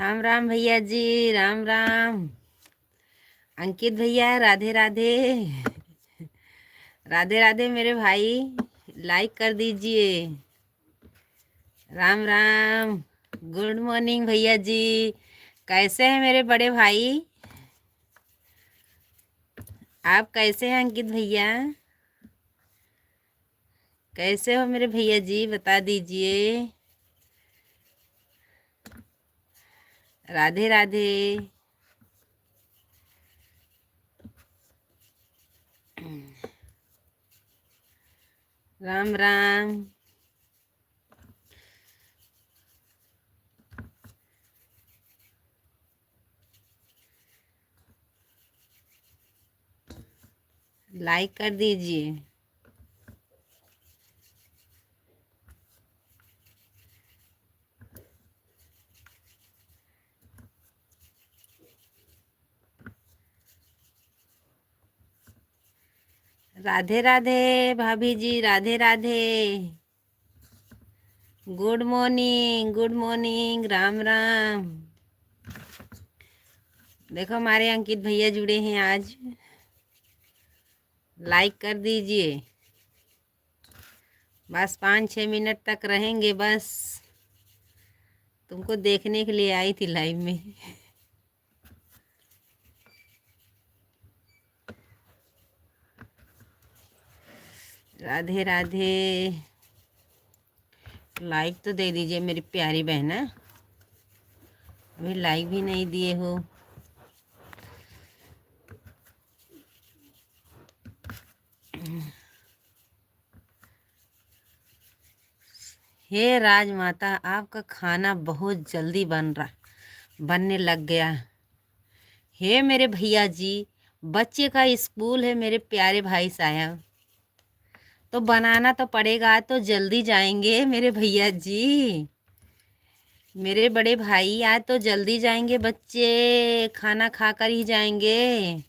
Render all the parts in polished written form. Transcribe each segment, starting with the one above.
राम राम भैया जी। राम राम अंकित भैया। राधे राधे। राधे राधे मेरे भाई। लाइक कर दीजिए। राम राम। गुड मॉर्निंग भैया जी। कैसे हैं मेरे बड़े भाई? आप कैसे हैं अंकित भैया? कैसे हो मेरे भैया जी, बता दीजिए। राधे राधे। राम राम। लाइक कर दीजिए। राधे राधे भाभी जी। Radhe Radhe. Good morning, good morning. Ram Ram. देखो हमारे अंकित भैया जुड़े हैं आज। लाइक कर दीजिए। बस 5-6 मिनट तक रहेंगे बस। तुमको देखने के लिए आई थी लाइव में। राधे राधे। लाइक तो दे दीजिए मेरी प्यारी बहना। अभी लाइक भी नहीं दिए हो। हे राजमाता, आपका खाना बहुत जल्दी बनने लग गया। हे मेरे भैया जी, बच्चे का स्कूल है मेरे प्यारे भाई साहब, तो बनाना तो पड़ेगा। तो जल्दी जाएंगे मेरे भैया जी। मेरे बड़े भाई आज तो जल्दी जाएंगे बच्चे, खाना खाकर ही जाएंगे।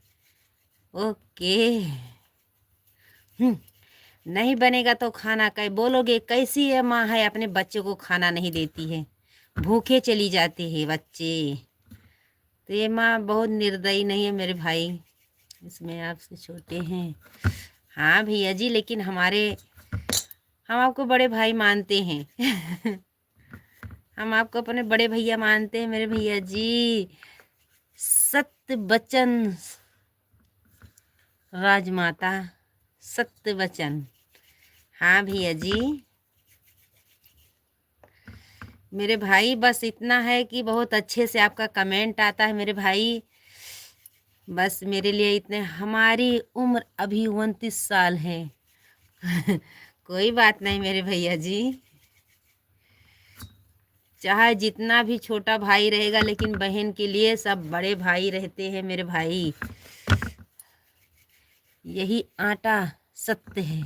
ओके। नहीं बनेगा तो खाना कै बोलोगे? कैसी है माँ है अपने बच्चों को खाना नहीं देती है, भूखे चली जाते हैं बच्चे। तो ये माँ बहुत निर्दयी नहीं है मेरे भाई, इसमें आपसे छोटे हैं। हाँ भैया जी, लेकिन हम आपको बड़े भाई मानते हैं। हम आपको अपने बड़े भैया मानते हैं मेरे भैया जी। सत्य वचन राजमाता, सत्य वचन। हाँ भैया जी। मेरे भाई बस इतना है कि बहुत अच्छे से आपका कमेंट आता है मेरे भाई। बस मेरे लिए इतने। हमारी उम्र अभी 29 साल है। कोई बात नहीं मेरे भैया जी। चाहे जितना भी छोटा भाई रहेगा, लेकिन बहन के लिए सब बड़े भाई रहते हैं मेरे भाई। यही आटा सत्य है,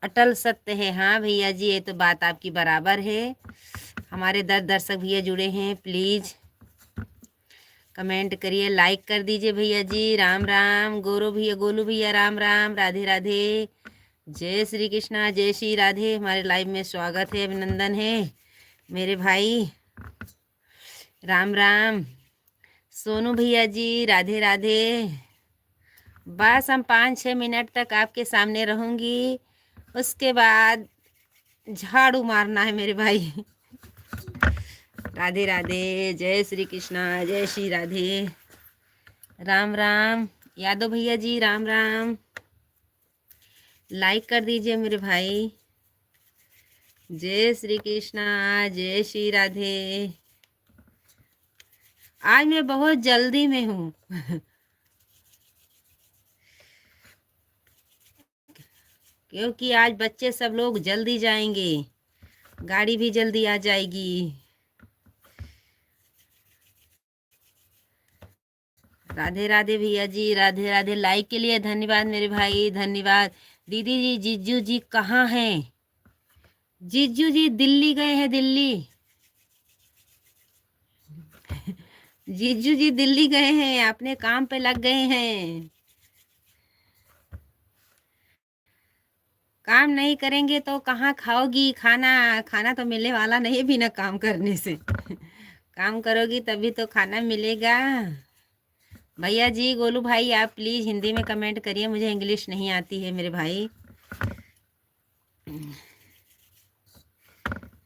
अटल सत्य है। हाँ भैया जी, ये तो बात आपकी बराबर है। हमारे 10 दर्शक भैया जुड़े हैं, प्लीज़ कमेंट करिए, लाइक कर दीजिए भैया जी। राम राम। गोरू भैया, गोलू भैया, राम राम। राधे राधे। जय श्री कृष्णा, जय श्री राधे। हमारे लाइव में स्वागत है, अभिनंदन है मेरे भाई। राम राम। सोनू भैया जी, राधे राधे। बस हम 5-6 मिनट तक आपके सामने रहूँगी, उसके बाद झाड़ू मारना है मेरे भाई। राधे राधे। जय श्री कृष्णा, जय श्री राधे। राम राम। यादव भैया जी, राम राम। लाइक कर दीजिए मेरे भाई। जय श्री कृष्णा, जय श्री राधे। आज मैं बहुत जल्दी में हूँ। क्योंकि आज बच्चे सब लोग जल्दी जाएंगे, गाड़ी भी जल्दी आ जाएगी। राधे राधे भैया जी, राधे राधे। लाइक के लिए धन्यवाद मेरे भाई, धन्यवाद। दीदी जी, जीजू जी कहाँ हैं? जीजू जी दिल्ली गए हैं, दिल्ली। जीजू जी दिल्ली गए हैं, अपने काम पे लग गए हैं। काम नहीं करेंगे तो कहाँ खाओगी खाना? खाना तो मिलने वाला नहीं है बिना काम करने से। काम करोगी तभी तो खाना मिलेगा। भैया जी, गोलू भाई, आप प्लीज़ हिंदी में कमेंट करिए, मुझे इंग्लिश नहीं आती है मेरे भाई।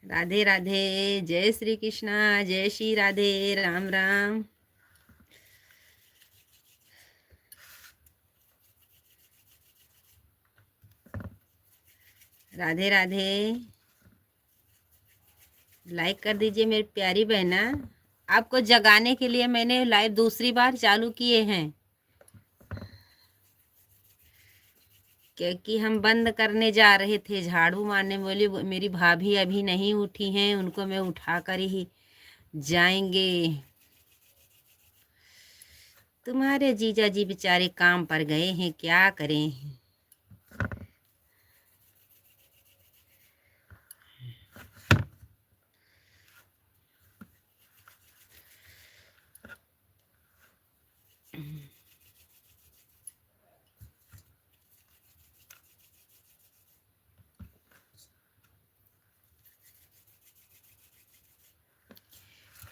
राधे राधे, जय श्री कृष्णा, जय श्री राधे, राम राम। राधे राधे, लाइक कर दीजिए मेरी प्यारी बहना। आपको जगाने के लिए मैंने लाइव दूसरी बार चालू किए हैं, क्योंकि हम बंद करने जा रहे थे, झाड़ू मारने। बोली मेरी भाभी अभी नहीं उठी हैं, उनको मैं उठा कर ही जाएंगे। तुम्हारे जीजा जी बेचारे काम पर गए हैं, क्या करें।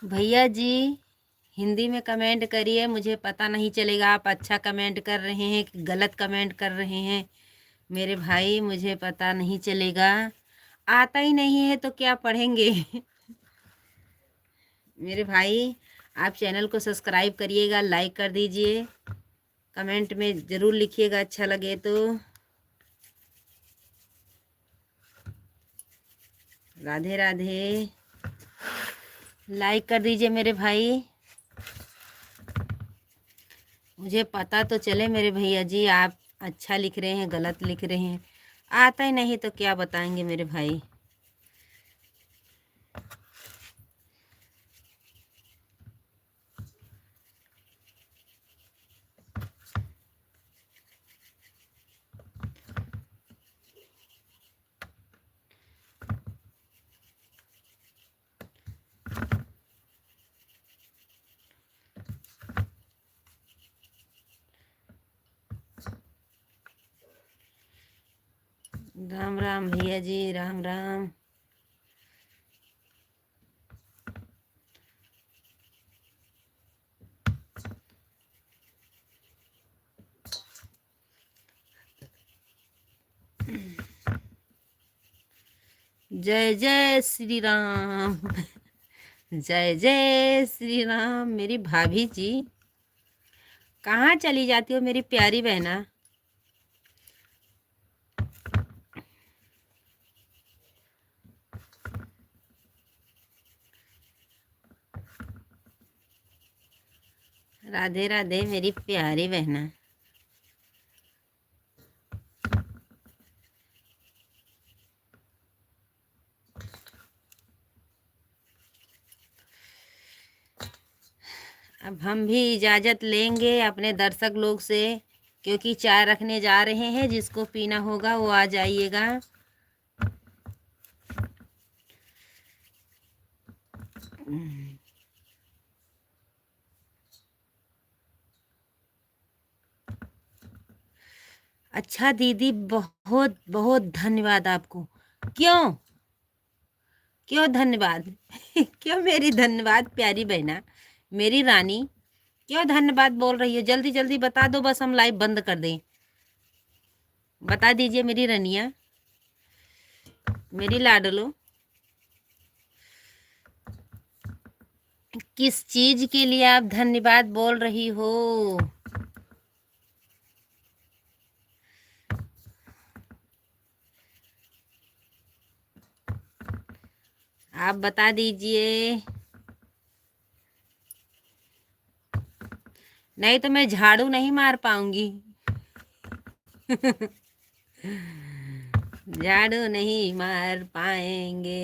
भैया जी, हिंदी में कमेंट करिए, मुझे पता नहीं चलेगा आप अच्छा कमेंट कर रहे हैं कि गलत कमेंट कर रहे हैं। मेरे भाई, मुझे पता नहीं चलेगा, आता ही नहीं है तो क्या पढ़ेंगे। मेरे भाई, आप चैनल को सब्सक्राइब करिएगा, लाइक कर दीजिए, कमेंट में ज़रूर लिखिएगा अच्छा लगे तो। राधे राधे, लाइक कर दीजिए मेरे भाई, मुझे पता तो चले मेरे भैया जी आप अच्छा लिख रहे हैं गलत लिख रहे हैं। आता ही नहीं तो क्या बताएंगे मेरे भाई। राम राम भैया जी, राम राम। जय जय श्री राम। जय जय श्री राम। मेरी भाभी जी कहाँ चली जाती हो मेरी प्यारी बहना। राधे राधे मेरी प्यारी बहना। अब हम भी इजाज़त लेंगे अपने दर्शक लोग से, क्योंकि चाय रखने जा रहे हैं, जिसको पीना होगा वो आ जाइएगा। अच्छा दीदी, बहुत बहुत धन्यवाद आपको। क्यों क्यों धन्यवाद। क्यों मेरी धन्यवाद प्यारी बहना, मेरी रानी, क्यों धन्यवाद बोल रही हो। जल्दी जल्दी बता दो, बस हम लाइव बंद कर दें। बता दीजिए मेरी रनिया, मेरी लाडलो, किस चीज के लिए आप धन्यवाद बोल रही हो। आप बता दीजिए, नहीं तो मैं झाड़ू नहीं मार पाऊंगी। झाड़ू नहीं मार पाएंगे।